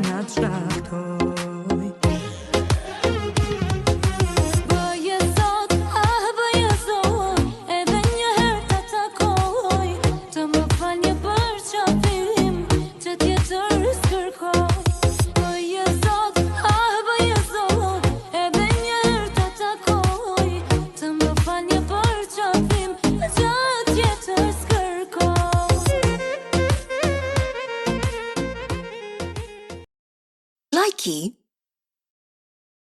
na të shkaktoj. Bëje sot, bëje zot, edhe një herë ta takoj, të më fal një përqafim, që tjetër s'kërkoj. Bëje sot, bëje zot, edhe një herë ta takoj, të më fal një përqafim, që tjetër s'kërkoj. Likey